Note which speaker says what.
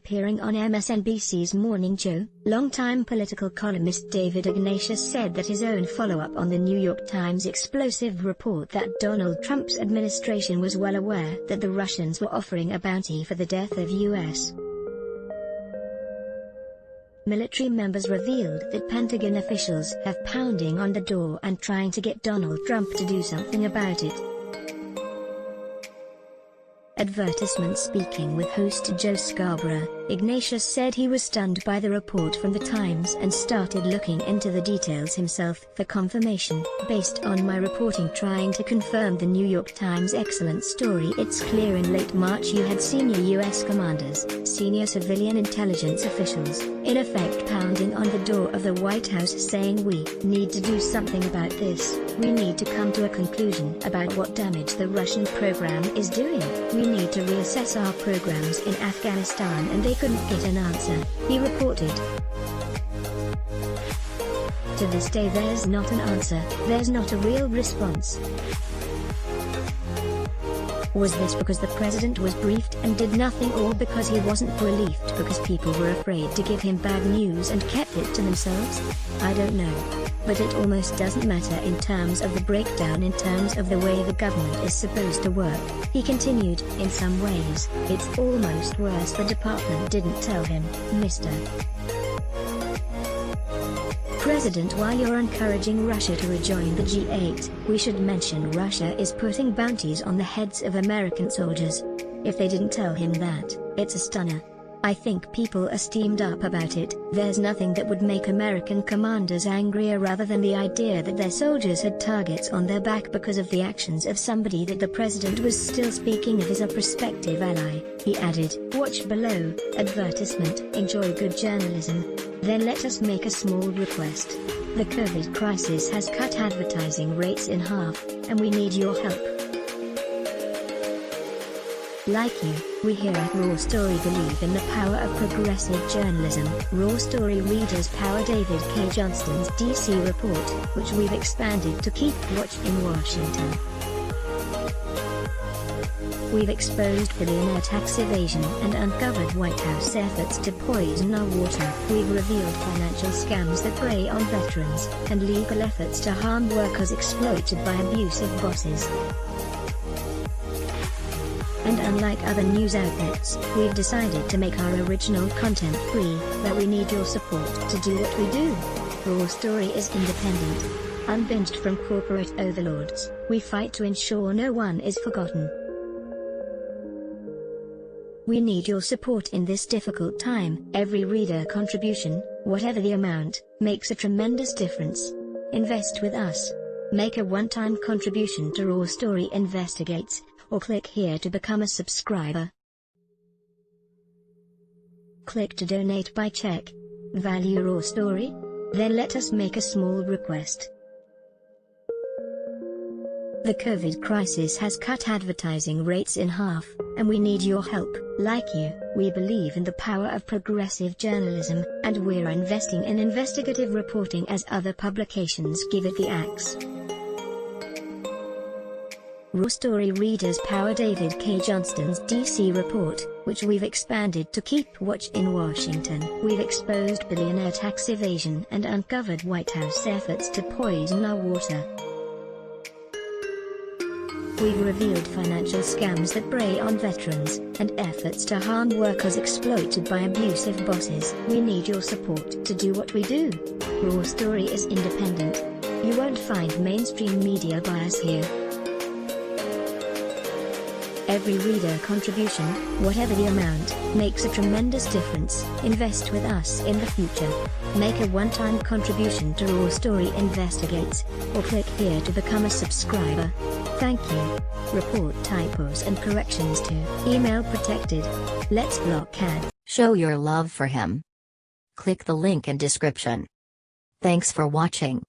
Speaker 1: appearing on MSNBC's Morning Joe, longtime political columnist David Ignatius said that his own follow-up on the New York Times explosive report that Donald Trump's administration was well aware that the Russians were offering a bounty for the death of U.S. military members revealed that Pentagon officials have pounding on the door and trying to get Donald Trump to do something about it. Advertisement. Speaking with host Joe Scarborough, Ignatius said he was stunned by the report from the Times and started looking into the details himself for confirmation. Based on my reporting trying to confirm the New York Times' excellent story, it's clear in late March you had senior U.S. commanders, senior civilian intelligence officials, in effect pounding on the door of the White House saying we need to do something about this, we need to come to a conclusion about what damage the Russian program is doing, we need to reassess our programs in Afghanistan, and they couldn't get an answer, he reported. To this day there's not an answer, there's not a real response. Was this because the president was briefed and did nothing, or because he wasn't briefed because people were afraid to give him bad news and kept it to themselves? I don't know. But it almost doesn't matter in terms of the breakdown, in terms of the way the government is supposed to work, he continued. In some ways, it's almost worse the department didn't tell him, Mr. President. While you're encouraging Russia to rejoin the G8, we should mention Russia is putting bounties on the heads of American soldiers. If they didn't tell him that, it's a stunner. I think people are steamed up about it. There's nothing that would make American commanders angrier rather than the idea that their soldiers had targets on their back because of the actions of somebody that the president was still speaking of as a prospective ally, he added. Watch below. Advertisement. Enjoy good journalism. Then let us make a small request. The COVID crisis has cut advertising rates in half, and we need your help. Like you, we here at Raw Story believe in the power of progressive journalism. Raw Story readers power David K. Johnston's DC report, which we've expanded to keep watch in Washington. We've exposed billionaire tax evasion and uncovered White House efforts to poison our water. We've revealed financial scams that prey on veterans, and legal efforts to harm workers exploited by abusive bosses. And unlike other news outlets, we've decided to make our original content free, but we need your support to do what we do. Raw Story is independent, unbinged from corporate overlords. We fight to ensure no one is forgotten. We need your support in this difficult time. Every reader contribution, whatever the amount, makes a tremendous difference. Invest with us. Make a one-time contribution to Raw Story Investigates, or click here to become a subscriber. Click to donate by check. Value Raw Story? Then let us make a small request. The COVID crisis has cut advertising rates in half, and we need your help. Like you, we believe in the power of progressive journalism, and we're investing in investigative reporting as other publications give it the axe. Raw Story readers power David K. Johnston's DC report, which we've expanded to keep watch in Washington. We've exposed billionaire tax evasion and uncovered White House efforts to poison our water. We've revealed financial scams that prey on veterans, and efforts to harm workers exploited by abusive bosses. We need your support to do what we do. Raw Story is independent. You won't find mainstream media bias here. Every reader contribution, whatever the amount, makes a tremendous difference. Invest with us in the future. Make a one-time contribution to Raw Story Investigates, or click here to become a subscriber. Thank you. Report typos and corrections to email protected. Let's block ad.
Speaker 2: Show your love for him. Click the link in description. Thanks for watching.